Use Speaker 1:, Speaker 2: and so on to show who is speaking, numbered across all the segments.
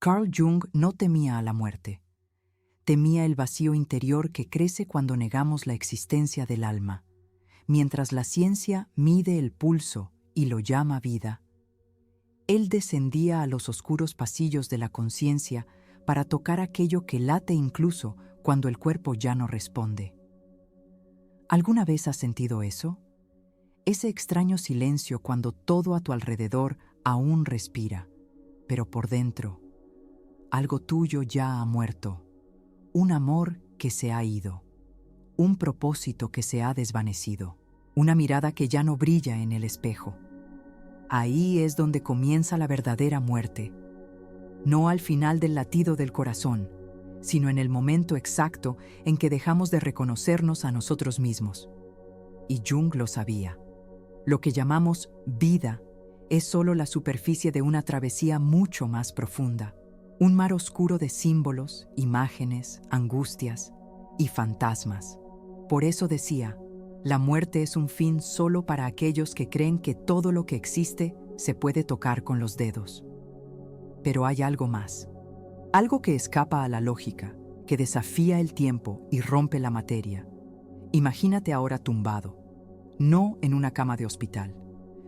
Speaker 1: Carl Jung no temía a la muerte. Temía el vacío interior que crece cuando negamos la existencia del alma. Mientras la ciencia mide el pulso y lo llama vida, él descendía a los oscuros pasillos de la conciencia para tocar aquello que late incluso cuando el cuerpo ya no responde. ¿Alguna vez has sentido eso? Ese extraño silencio cuando todo a tu alrededor aún respira, pero por dentro, algo tuyo ya ha muerto, un amor que se ha ido, un propósito que se ha desvanecido, una mirada que ya no brilla en el espejo. Ahí es donde comienza la verdadera muerte, no al final del latido del corazón, sino en el momento exacto en que dejamos de reconocernos a nosotros mismos. Y Jung lo sabía. Lo que llamamos vida es solo la superficie de una travesía mucho más profunda, un mar oscuro de símbolos, imágenes, angustias y fantasmas. Por eso decía, la muerte es un fin solo para aquellos que creen que todo lo que existe se puede tocar con los dedos. Pero hay algo más, algo que escapa a la lógica, que desafía el tiempo y rompe la materia. Imagínate ahora tumbado, no en una cama de hospital,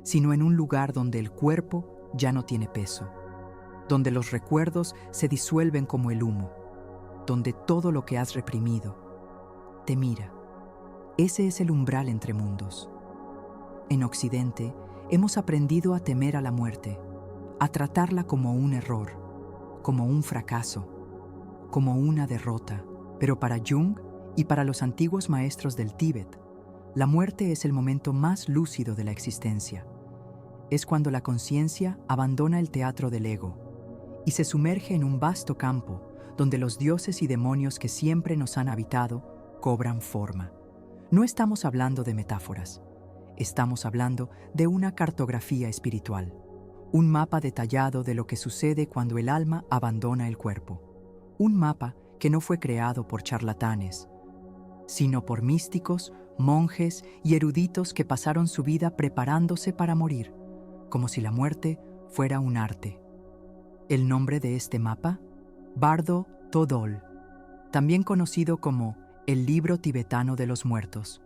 Speaker 1: sino en un lugar donde el cuerpo ya no tiene peso, donde los recuerdos se disuelven como el humo, donde todo lo que has reprimido te mira. Ese es el umbral entre mundos. En Occidente, hemos aprendido a temer a la muerte, a tratarla como un error, como un fracaso, como una derrota. Pero para Jung y para los antiguos maestros del Tíbet, la muerte es el momento más lúcido de la existencia. Es cuando la conciencia abandona el teatro del ego y se sumerge en un vasto campo donde los dioses y demonios que siempre nos han habitado cobran forma. No estamos hablando de metáforas, estamos hablando de una cartografía espiritual, un mapa detallado de lo que sucede cuando el alma abandona el cuerpo. Un mapa que no fue creado por charlatanes, sino por místicos, monjes y eruditos que pasaron su vida preparándose para morir, como si la muerte fuera un arte. El nombre de este mapa, Bardo Thodol, también conocido como el libro tibetano de los muertos.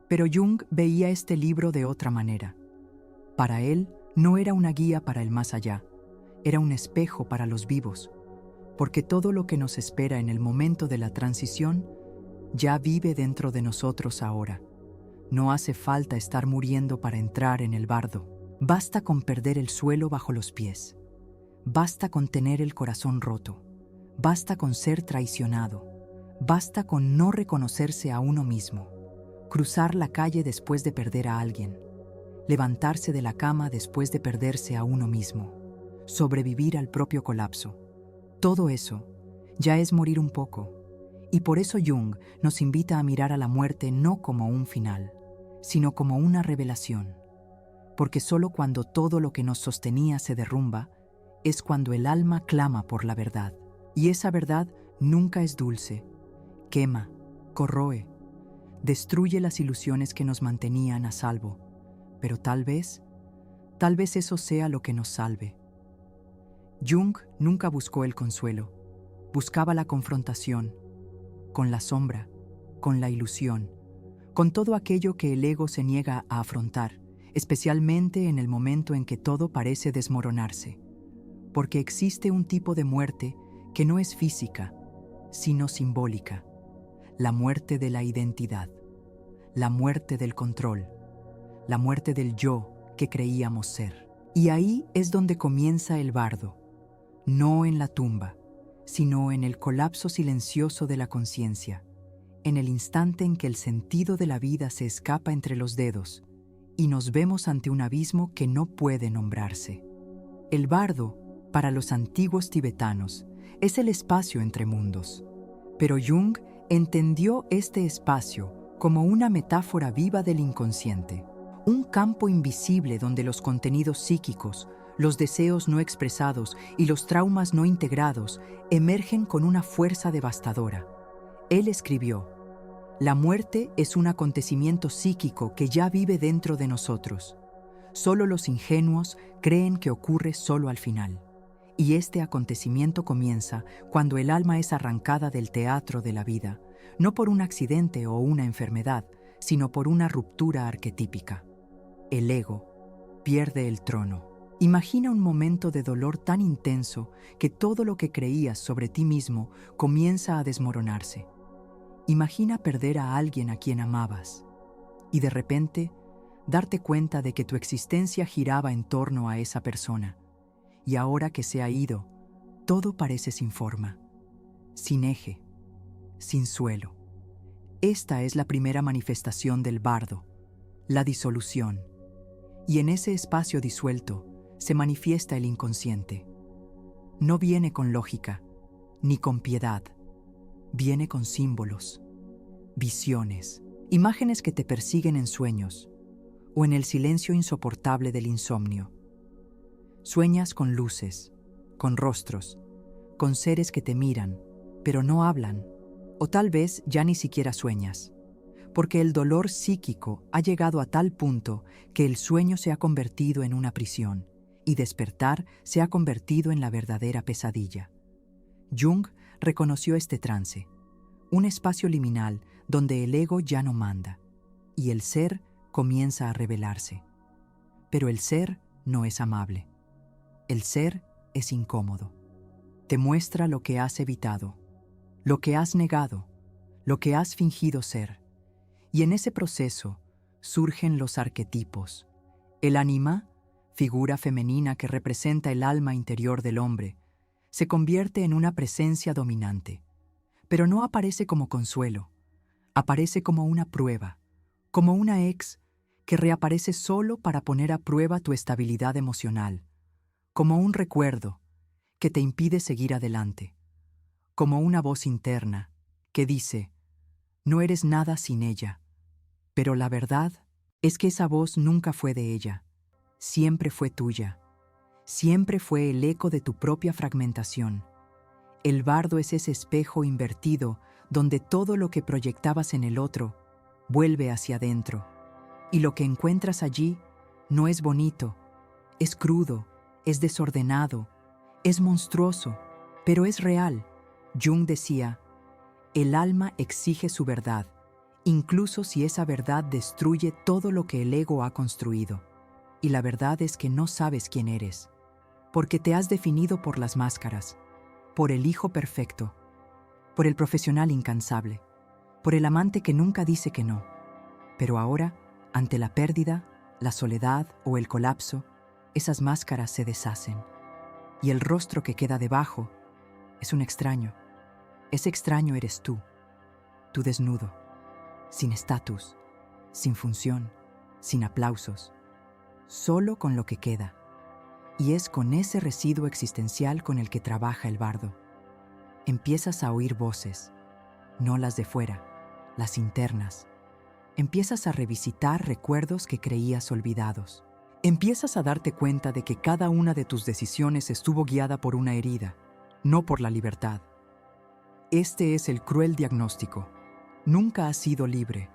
Speaker 1: Pero Jung veía este libro de otra manera. Para él no era una guía para el más allá, era un espejo para los vivos, porque todo lo que nos espera en el momento de la transición ya vive dentro de nosotros ahora. No hace falta estar muriendo para entrar en el bardo. Basta con perder el suelo bajo los pies. Basta con tener el corazón roto. Basta con ser traicionado. Basta con no reconocerse a uno mismo. Cruzar la calle después de perder a alguien. Levantarse de la cama después de perderse a uno mismo. Sobrevivir al propio colapso. Todo eso ya es morir un poco. Y por eso Jung nos invita a mirar a la muerte no como un final, sino como una revelación. Porque solo cuando todo lo que nos sostenía se derrumba, es cuando el alma clama por la verdad. Y esa verdad nunca es dulce. Quema, corroe, destruye las ilusiones que nos mantenían a salvo. Pero tal vez eso sea lo que nos salve. Jung nunca buscó el consuelo, buscaba la confrontación, con la sombra, con la ilusión, con todo aquello que el ego se niega a afrontar, especialmente en el momento en que todo parece desmoronarse. Porque existe un tipo de muerte que no es física, sino simbólica. La muerte de la identidad, la muerte del control, la muerte del yo que creíamos ser. Y ahí es donde comienza el bardo, no en la tumba, sino en el colapso silencioso de la conciencia, en el instante en que el sentido de la vida se escapa entre los dedos y nos vemos ante un abismo que no puede nombrarse. El bardo, para los antiguos tibetanos, es el espacio entre mundos. Pero Jung entendió este espacio como una metáfora viva del inconsciente, un campo invisible donde los contenidos psíquicos, los deseos no expresados y los traumas no integrados emergen con una fuerza devastadora. Él escribió: la muerte es un acontecimiento psíquico que ya vive dentro de nosotros. Solo los ingenuos creen que ocurre solo al final. Y este acontecimiento comienza cuando el alma es arrancada del teatro de la vida, no por un accidente o una enfermedad, sino por una ruptura arquetípica. El ego pierde el trono. Imagina un momento de dolor tan intenso que todo lo que creías sobre ti mismo comienza a desmoronarse. Imagina perder a alguien a quien amabas y de repente darte cuenta de que tu existencia giraba en torno a esa persona. Y ahora que se ha ido, todo parece sin forma, sin eje, sin suelo. Esta es la primera manifestación del bardo, la disolución. Y en ese espacio disuelto se manifiesta el inconsciente. No viene con lógica, ni con piedad. Viene con símbolos, visiones, imágenes que te persiguen en sueños o en el silencio insoportable del insomnio. Sueñas con luces, con rostros, con seres que te miran, pero no hablan, o tal vez ya ni siquiera sueñas, porque el dolor psíquico ha llegado a tal punto que el sueño se ha convertido en una prisión y despertar se ha convertido en la verdadera pesadilla. Jung reconoció este trance, un espacio liminal donde el ego ya no manda y el ser comienza a rebelarse. Pero el ser no es amable. El ser es incómodo. Te muestra lo que has evitado, lo que has negado, lo que has fingido ser. Y en ese proceso surgen los arquetipos. El ánima, figura femenina que representa el alma interior del hombre, se convierte en una presencia dominante. Pero no aparece como consuelo, aparece como una prueba, como una ex que reaparece solo para poner a prueba tu estabilidad emocional, como un recuerdo que te impide seguir adelante, como una voz interna que dice, no eres nada sin ella. Pero la verdad es que esa voz nunca fue de ella, siempre fue tuya, siempre fue el eco de tu propia fragmentación. El bardo es ese espejo invertido donde todo lo que proyectabas en el otro vuelve hacia adentro, y lo que encuentras allí no es bonito, es crudo, es desordenado, es monstruoso, pero es real. Jung decía, el alma exige su verdad, incluso si esa verdad destruye todo lo que el ego ha construido. Y la verdad es que no sabes quién eres, porque te has definido por las máscaras, por el hijo perfecto, por el profesional incansable, por el amante que nunca dice que no. Pero ahora, ante la pérdida, la soledad o el colapso, esas máscaras se deshacen, y el rostro que queda debajo es un extraño. Ese extraño eres tú desnudo, sin estatus, sin función, sin aplausos, solo con lo que queda. Y es con ese residuo existencial con el que trabaja el bardo. Empiezas a oír voces, no las de fuera, las internas. Empiezas a revisitar recuerdos que creías olvidados. Empiezas a darte cuenta de que cada una de tus decisiones estuvo guiada por una herida, no por la libertad. Este es el cruel diagnóstico. Nunca has sido libre,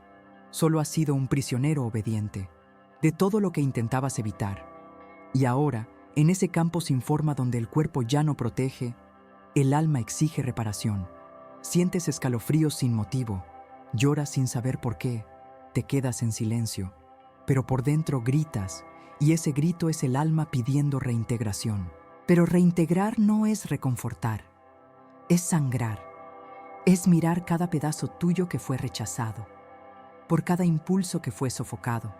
Speaker 1: solo has sido un prisionero obediente de todo lo que intentabas evitar. Y ahora, en ese campo sin forma donde el cuerpo ya no protege, el alma exige reparación. Sientes escalofríos sin motivo, lloras sin saber por qué, te quedas en silencio, pero por dentro gritas, y ese grito es el alma pidiendo reintegración. Pero reintegrar no es reconfortar, es sangrar, es mirar cada pedazo tuyo que fue rechazado, por cada impulso que fue sofocado,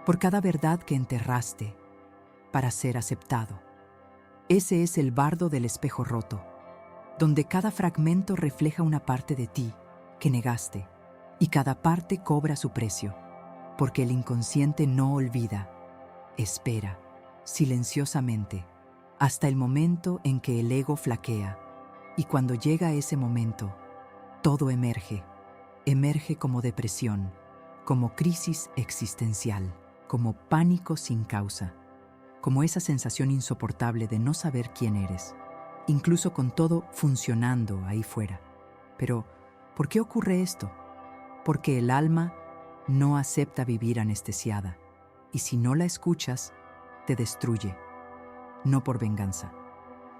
Speaker 1: por cada verdad que enterraste, para ser aceptado. Ese es el bardo del espejo roto, donde cada fragmento refleja una parte de ti que negaste, y cada parte cobra su precio, porque el inconsciente no olvida, espera, silenciosamente, hasta el momento en que el ego flaquea, y cuando llega ese momento, todo emerge como depresión, como crisis existencial, como pánico sin causa, como esa sensación insoportable de no saber quién eres, incluso con todo funcionando ahí fuera. Pero, ¿por qué ocurre esto? Porque el alma no acepta vivir anestesiada, y si no la escuchas, te destruye, no por venganza,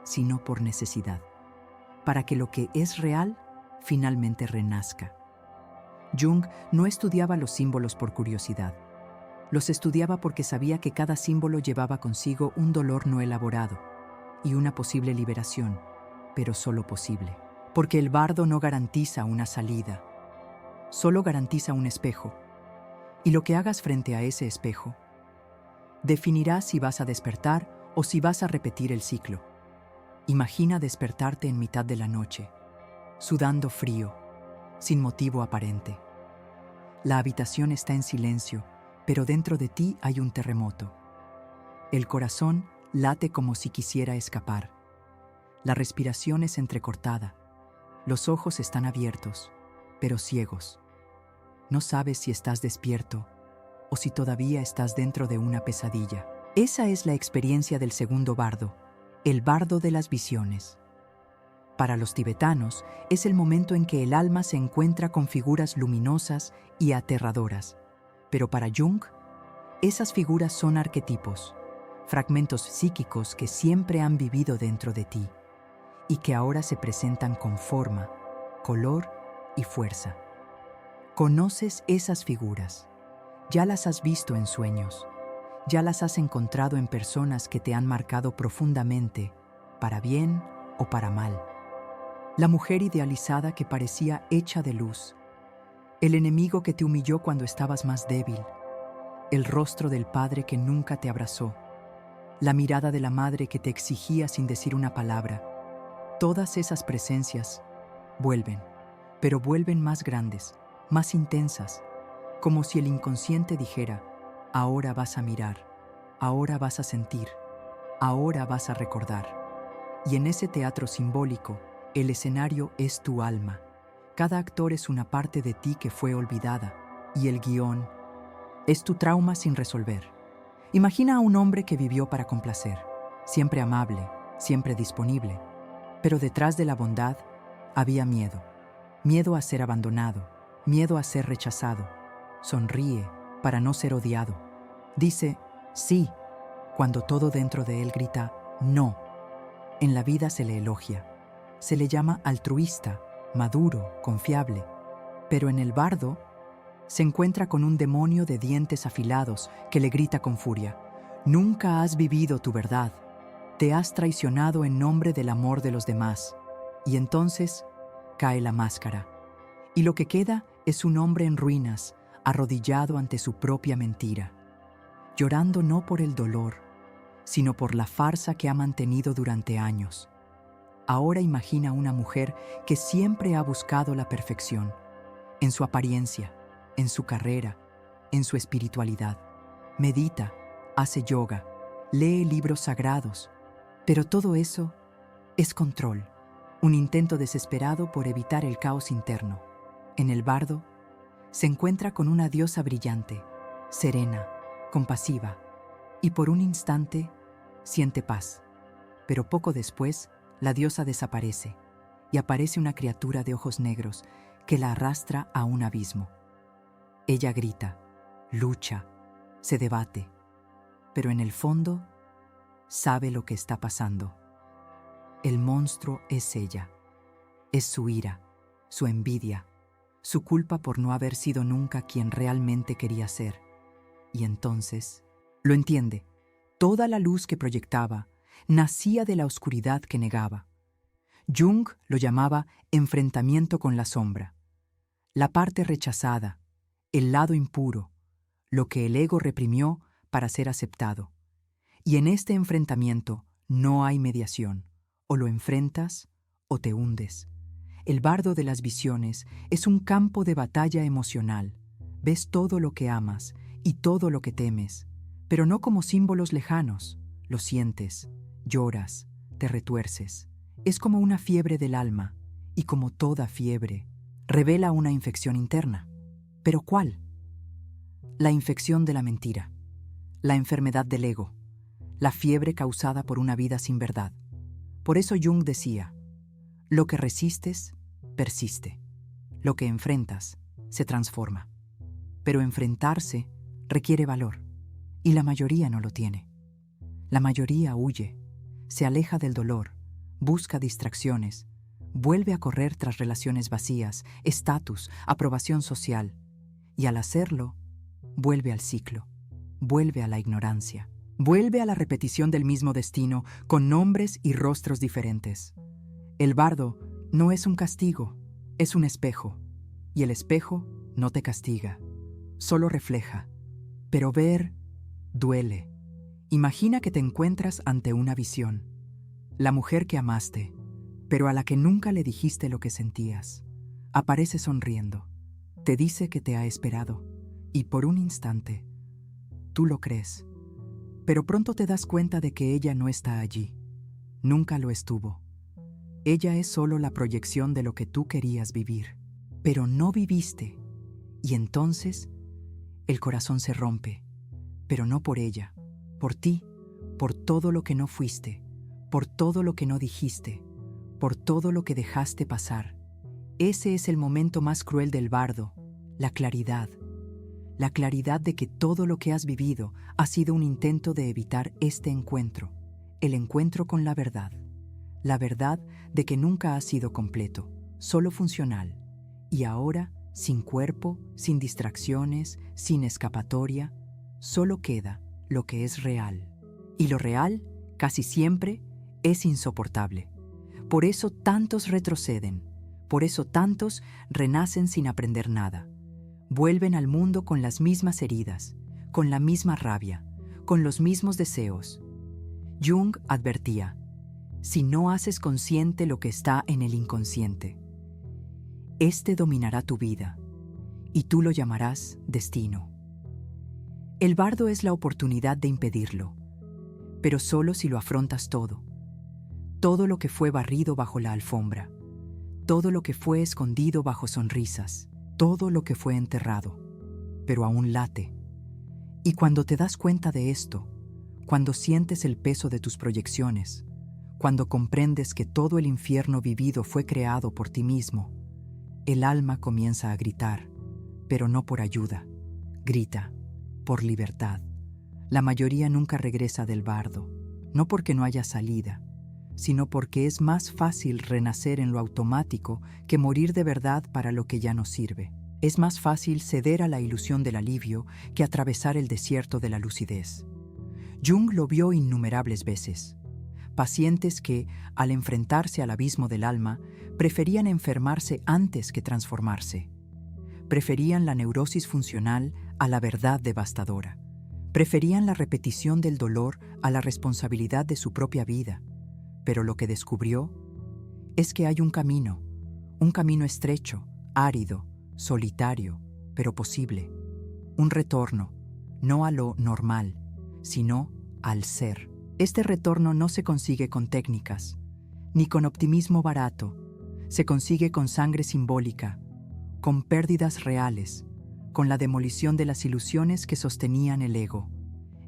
Speaker 1: sino por necesidad, para que lo que es real finalmente renazca. Jung no estudiaba los símbolos por curiosidad. Los estudiaba porque sabía que cada símbolo llevaba consigo un dolor no elaborado y una posible liberación, pero solo posible. Porque el bardo no garantiza una salida, solo garantiza un espejo. Y lo que hagas frente a ese espejo definirá si vas a despertar o si vas a repetir el ciclo. Imagina despertarte en mitad de la noche, sudando frío, sin motivo aparente. La habitación está en silencio, pero dentro de ti hay un terremoto. El corazón late como si quisiera escapar. La respiración es entrecortada. Los ojos están abiertos, pero ciegos. No sabes si estás despierto o si todavía estás dentro de una pesadilla. Esa es la experiencia del segundo bardo, el bardo de las visiones. Para los tibetanos, es el momento en que el alma se encuentra con figuras luminosas y aterradoras. Pero para Jung, esas figuras son arquetipos, fragmentos psíquicos que siempre han vivido dentro de ti y que ahora se presentan con forma, color y fuerza. Conoces esas figuras, ya las has visto en sueños, ya las has encontrado en personas que te han marcado profundamente, para bien o para mal. La mujer idealizada que parecía hecha de luz, el enemigo que te humilló cuando estabas más débil, el rostro del padre que nunca te abrazó, la mirada de la madre que te exigía sin decir una palabra. Todas esas presencias vuelven, pero vuelven más grandes, más intensas, como si el inconsciente dijera: ahora vas a mirar, ahora vas a sentir, ahora vas a recordar. Y en ese teatro simbólico, el escenario es tu alma. Cada actor es una parte de ti que fue olvidada, y el guión es tu trauma sin resolver. Imagina a un hombre que vivió para complacer, siempre amable, siempre disponible, pero detrás de la bondad había miedo. Miedo a ser abandonado, miedo a ser rechazado. Sonríe para no ser odiado. Dice sí cuando todo dentro de él grita no. En la vida se le elogia. Se le llama altruista, maduro, confiable. Pero en el bardo se encuentra con un demonio de dientes afilados que le grita con furia: nunca has vivido tu verdad. Te has traicionado en nombre del amor de los demás. Y entonces cae la máscara. Y lo que queda es un hombre en ruinas, arrodillado ante su propia mentira, llorando no por el dolor, sino por la farsa que ha mantenido durante años. Ahora imagina una mujer que siempre ha buscado la perfección, en su apariencia, en su carrera, en su espiritualidad. Medita, hace yoga, lee libros sagrados, pero todo eso es control, un intento desesperado por evitar el caos interno. En el bardo, se encuentra con una diosa brillante, serena, compasiva, y por un instante siente paz. Pero poco después, la diosa desaparece y aparece una criatura de ojos negros que la arrastra a un abismo. Ella grita, lucha, se debate, pero en el fondo sabe lo que está pasando. El monstruo es ella, es su ira, su envidia, su culpa por no haber sido nunca quien realmente quería ser. Y entonces lo entiende. Toda la luz que proyectaba nacía de la oscuridad que negaba. Jung lo llamaba enfrentamiento con la sombra. La parte rechazada, el lado impuro, lo que el ego reprimió para ser aceptado. Y en este enfrentamiento no hay mediación. O lo enfrentas o te hundes. El bardo de las visiones es un campo de batalla emocional. Ves todo lo que amas y todo lo que temes, pero no como símbolos lejanos. Lo sientes, lloras, te retuerces. Es como una fiebre del alma, y como toda fiebre, revela una infección interna. ¿Pero cuál? La infección de la mentira, la enfermedad del ego, la fiebre causada por una vida sin verdad. Por eso Jung decía: lo que resistes, persiste. Lo que enfrentas, se transforma. Pero enfrentarse requiere valor, y la mayoría no lo tiene. La mayoría huye, se aleja del dolor, busca distracciones, vuelve a correr tras relaciones vacías, estatus, aprobación social, y al hacerlo, vuelve al ciclo, vuelve a la ignorancia, vuelve a la repetición del mismo destino con nombres y rostros diferentes. El bardo no es un castigo, es un espejo, y el espejo no te castiga, solo refleja, pero ver duele. Imagina que te encuentras ante una visión, la mujer que amaste, pero a la que nunca le dijiste lo que sentías. Aparece sonriendo, te dice que te ha esperado, y por un instante, tú lo crees, pero pronto te das cuenta de que ella no está allí, nunca lo estuvo. Ella es solo la proyección de lo que tú querías vivir, pero no viviste, y entonces el corazón se rompe, pero no por ella, por ti, por todo lo que no fuiste, por todo lo que no dijiste, por todo lo que dejaste pasar. Ese es el momento más cruel del bardo, la claridad de que todo lo que has vivido ha sido un intento de evitar este encuentro, el encuentro con la verdad de que nunca has sido completo, solo funcional, y ahora, sin cuerpo, sin distracciones, sin escapatoria, solo queda lo que es real. Y lo real, casi siempre, es insoportable. Por eso tantos retroceden, por eso tantos renacen sin aprender nada. Vuelven al mundo con las mismas heridas, con la misma rabia, con los mismos deseos. Jung advertía: si no haces consciente lo que está en el inconsciente, este dominará tu vida, y tú lo llamarás destino. El bardo es la oportunidad de impedirlo, pero solo si lo afrontas todo. Todo lo que fue barrido bajo la alfombra, todo lo que fue escondido bajo sonrisas, todo lo que fue enterrado, pero aún late. Y cuando te das cuenta de esto, cuando sientes el peso de tus proyecciones, cuando comprendes que todo el infierno vivido fue creado por ti mismo, el alma comienza a gritar, pero no por ayuda, grita por libertad. La mayoría nunca regresa del bardo, no porque no haya salida, sino porque es más fácil renacer en lo automático que morir de verdad para lo que ya no sirve. Es más fácil ceder a la ilusión del alivio que atravesar el desierto de la lucidez. Jung lo vio innumerables veces. Pacientes que, al enfrentarse al abismo del alma, preferían enfermarse antes que transformarse. Preferían la neurosis funcional a la verdad devastadora. Preferían la repetición del dolor a la responsabilidad de su propia vida. Pero lo que descubrió es que hay un camino estrecho, árido, solitario, pero posible. Un retorno, no a lo normal, sino al ser. Este retorno no se consigue con técnicas, ni con optimismo barato. Se consigue con sangre simbólica, con pérdidas reales, con la demolición de las ilusiones que sostenían el ego.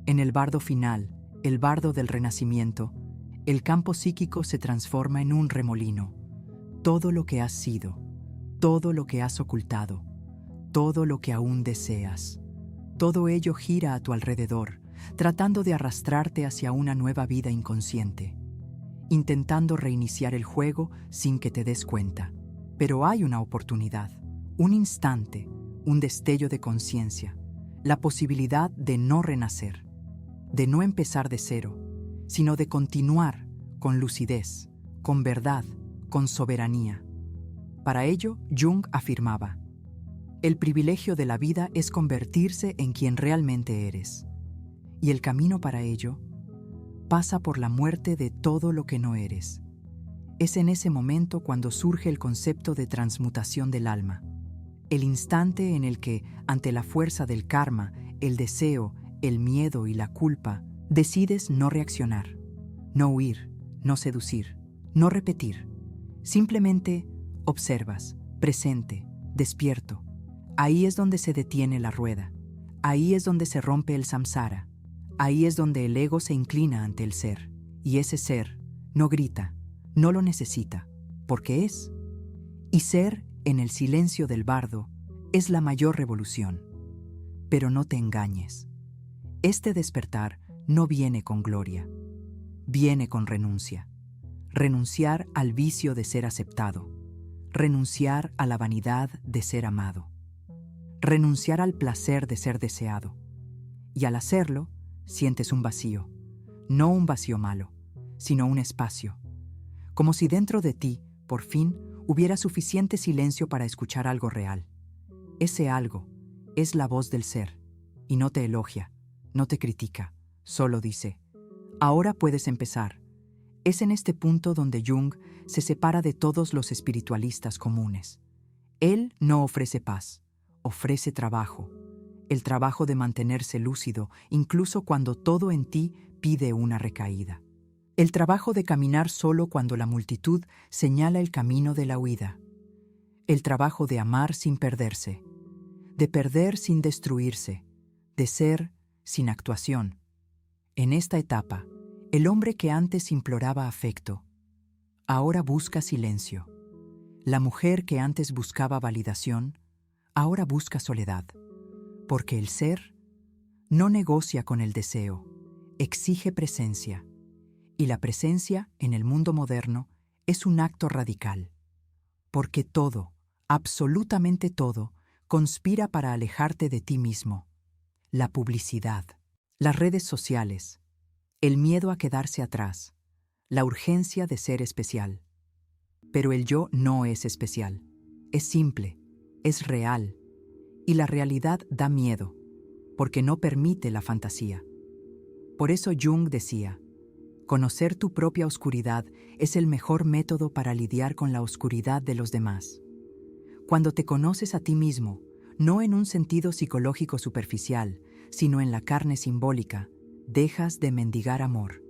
Speaker 1: En el bardo final, el bardo del renacimiento, el campo psíquico se transforma en un remolino. Todo lo que has sido, todo lo que has ocultado, todo lo que aún deseas, todo ello gira a tu alrededor, tratando de arrastrarte hacia una nueva vida inconsciente, intentando reiniciar el juego sin que te des cuenta. Pero hay una oportunidad, un instante, un destello de conciencia, la posibilidad de no renacer, de no empezar de cero, sino de continuar con lucidez, con verdad, con soberanía. Para ello, Jung afirmaba: el privilegio de la vida es convertirse en quien realmente eres, y el camino para ello pasa por la muerte de todo lo que no eres. Es en ese momento cuando surge el concepto de transmutación del alma, el instante en el que, ante la fuerza del karma, el deseo, el miedo y la culpa, decides no reaccionar, no huir, no seducir, no repetir. Simplemente observas, presente, despierto. Ahí es donde se detiene la rueda. Ahí es donde se rompe el samsara. Ahí es donde el ego se inclina ante el ser. Y ese ser no grita, no lo necesita, porque es. Y ser, en el silencio del bardo, es la mayor revolución. Pero no te engañes. Este despertar no viene con gloria, viene con renuncia. renunciar al vicio de ser aceptado, renunciar a la vanidad de ser amado, renunciar al placer de ser deseado. Y al hacerlo, sientes un vacío, no un vacío malo, sino un espacio, como si dentro de ti, por fin, hubiera suficiente silencio para escuchar algo real. Ese algo es la voz del ser, y no te elogia, no te critica, solo dice: ahora puedes empezar. Es en este punto donde Jung se separa de todos los espiritualistas comunes. Él no ofrece paz, ofrece trabajo, el trabajo de mantenerse lúcido incluso cuando todo en ti pide una recaída. El trabajo de caminar solo cuando la multitud señala el camino de la huida. El trabajo de amar sin perderse, de perder sin destruirse, de ser sin actuación. En esta etapa, el hombre que antes imploraba afecto, ahora busca silencio. La mujer que antes buscaba validación, ahora busca soledad. Porque el ser no negocia con el deseo, exige presencia. Y la presencia, en el mundo moderno, es un acto radical. Porque todo, absolutamente todo, conspira para alejarte de ti mismo. La publicidad, las redes sociales, el miedo a quedarse atrás, la urgencia de ser especial. Pero el yo no es especial, es simple, es real, y la realidad da miedo, porque no permite la fantasía. Por eso Jung decía: conocer tu propia oscuridad es el mejor método para lidiar con la oscuridad de los demás. Cuando te conoces a ti mismo, no en un sentido psicológico superficial, sino en la carne simbólica, dejas de mendigar amor.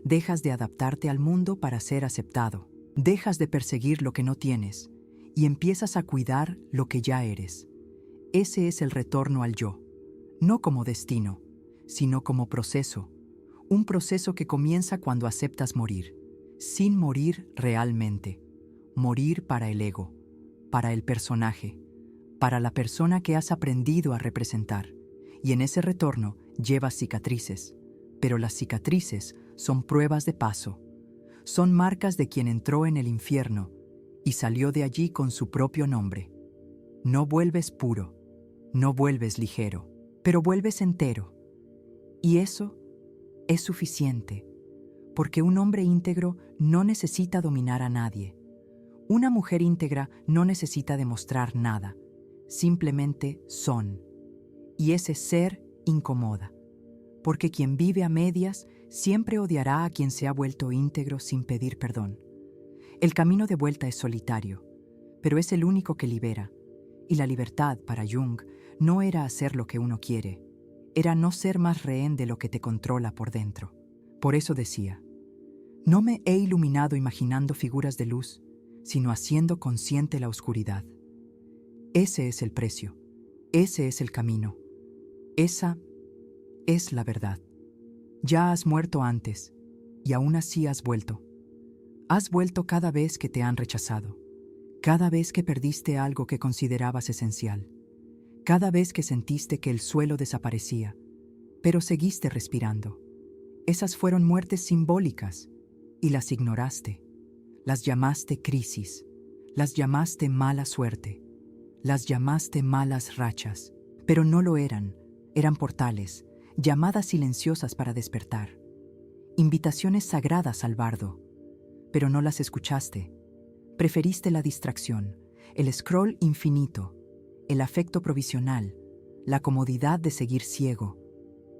Speaker 1: Dejas de adaptarte al mundo para ser aceptado. Dejas de perseguir lo que no tienes y empiezas a cuidar lo que ya eres. Ese es el retorno al yo, no como destino, sino como proceso. Un proceso que comienza cuando aceptas morir, sin morir realmente. Morir para el ego, para el personaje, para la persona que has aprendido a representar. Y en ese retorno llevas cicatrices, pero las cicatrices son pruebas de paso. Son marcas de quien entró en el infierno y salió de allí con su propio nombre. No vuelves puro, no vuelves ligero, pero vuelves entero. Y eso es suficiente, porque un hombre íntegro no necesita dominar a nadie. Una mujer íntegra no necesita demostrar nada, simplemente son. Y ese ser incomoda, porque quien vive a medias siempre odiará a quien se ha vuelto íntegro sin pedir perdón. El camino de vuelta es solitario, pero es el único que libera. Y la libertad, para Jung, no era hacer lo que uno quiere, era no ser más rehén de lo que te controla por dentro. Por eso decía: no me he iluminado imaginando figuras de luz, sino haciendo consciente la oscuridad. Ese es el precio, ese es el camino, esa es la verdad. Ya has muerto antes, y aún así has vuelto. Has vuelto cada vez que te han rechazado, cada vez que perdiste algo que considerabas esencial, cada vez que sentiste que el suelo desaparecía, pero seguiste respirando. Esas fueron muertes simbólicas, y las ignoraste. Las llamaste crisis, las llamaste mala suerte, las llamaste malas rachas, pero no lo eran, eran portales, llamadas silenciosas para despertar, invitaciones sagradas al bardo, pero no las escuchaste. Preferiste la distracción, el scroll infinito, el afecto provisional, la comodidad de seguir ciego.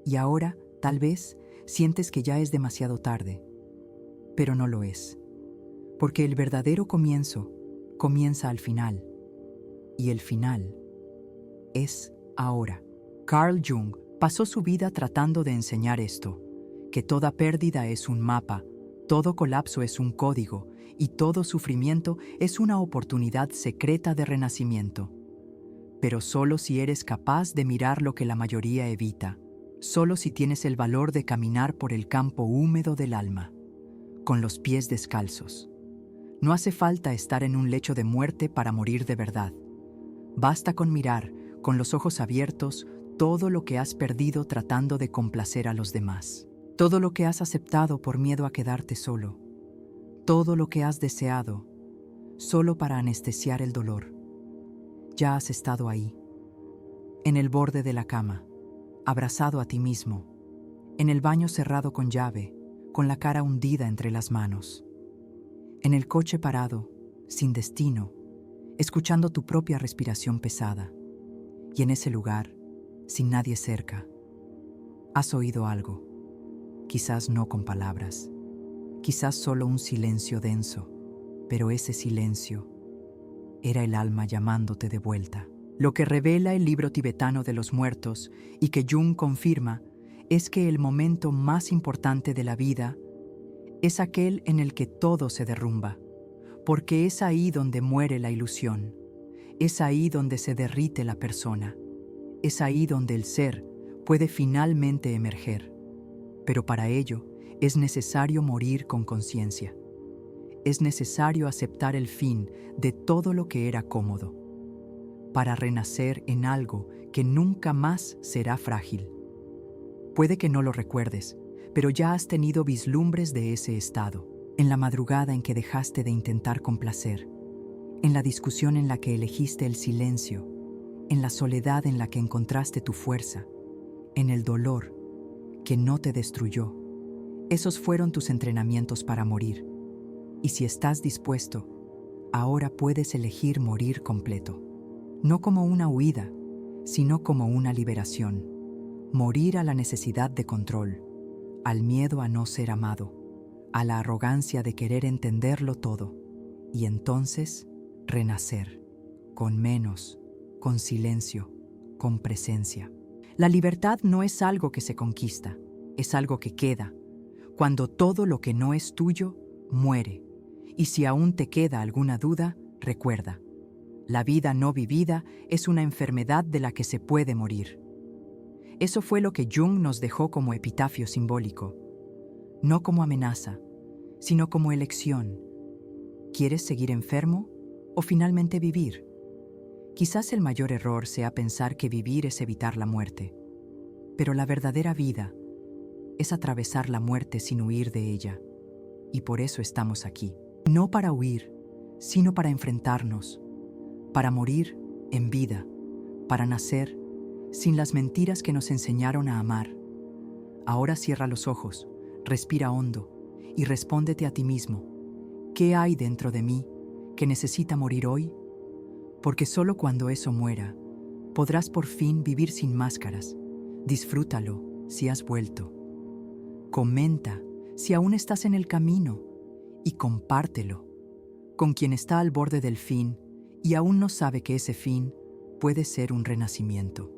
Speaker 1: Y ahora, tal vez, sientes que ya es demasiado tarde, pero no lo es, porque el verdadero comienzo comienza al final, y el final es ahora. Carl Jung pasó su vida tratando de enseñar esto, que toda pérdida es un mapa, todo colapso es un código y todo sufrimiento es una oportunidad secreta de renacimiento. Pero solo si eres capaz de mirar lo que la mayoría evita, solo si tienes el valor de caminar por el campo húmedo del alma, con los pies descalzos. No hace falta estar en un lecho de muerte para morir de verdad. Basta con mirar, con los ojos abiertos, todo lo que has perdido tratando de complacer a los demás. Todo lo que has aceptado por miedo a quedarte solo. todo lo que has deseado, solo para anestesiar el dolor. Ya has estado ahí, en el borde de la cama, abrazado a ti mismo, en el baño cerrado con llave, con la cara hundida entre las manos, en el coche parado, sin destino, escuchando tu propia respiración pesada, y en ese lugar, sin nadie cerca, has oído algo, quizás no con palabras, quizás solo un silencio denso, pero ese silencio era el alma llamándote de vuelta. Lo que revela el libro tibetano de los muertos y que Jung confirma es que el momento más importante de la vida es aquel en el que todo se derrumba, porque es ahí donde muere la ilusión, es ahí donde se derrite la persona, es ahí donde el ser puede finalmente emerger. Pero para ello es necesario morir con conciencia. Es necesario aceptar el fin de todo lo que era cómodo, para renacer en algo que nunca más será frágil. Puede que no lo recuerdes, pero ya has tenido vislumbres de ese estado, en la madrugada en que dejaste de intentar complacer, en la discusión en la que elegiste el silencio, en la soledad en la que encontraste tu fuerza, en el dolor que no te destruyó. Esos fueron tus entrenamientos para morir. Y si estás dispuesto, ahora puedes elegir morir completo. No como una huida, sino como una liberación. Morir a la necesidad de control, al miedo a no ser amado, a la arrogancia de querer entenderlo todo, y entonces renacer, con menos, con silencio, con presencia. La libertad no es algo que se conquista, es algo que queda, cuando todo lo que no es tuyo muere. Y si aún te queda alguna duda, recuerda, la vida no vivida es una enfermedad de la que se puede morir. Eso fue lo que Jung nos dejó como epitafio simbólico, no como amenaza, sino como elección. ¿Quieres seguir enfermo o finalmente vivir? Quizás el mayor error sea pensar que vivir es evitar la muerte, pero la verdadera vida es atravesar la muerte sin huir de ella, y por eso estamos aquí. No para huir, sino para enfrentarnos, para morir en vida, para nacer sin las mentiras que nos enseñaron a amar. Ahora cierra los ojos, respira hondo y respóndete a ti mismo. ¿Qué hay dentro de mí que necesita morir hoy? Porque solo cuando eso muera, podrás por fin vivir sin máscaras. Disfrútalo si has vuelto. Comenta si aún estás en el camino y compártelo con quien está al borde del fin y aún no sabe que ese fin puede ser un renacimiento.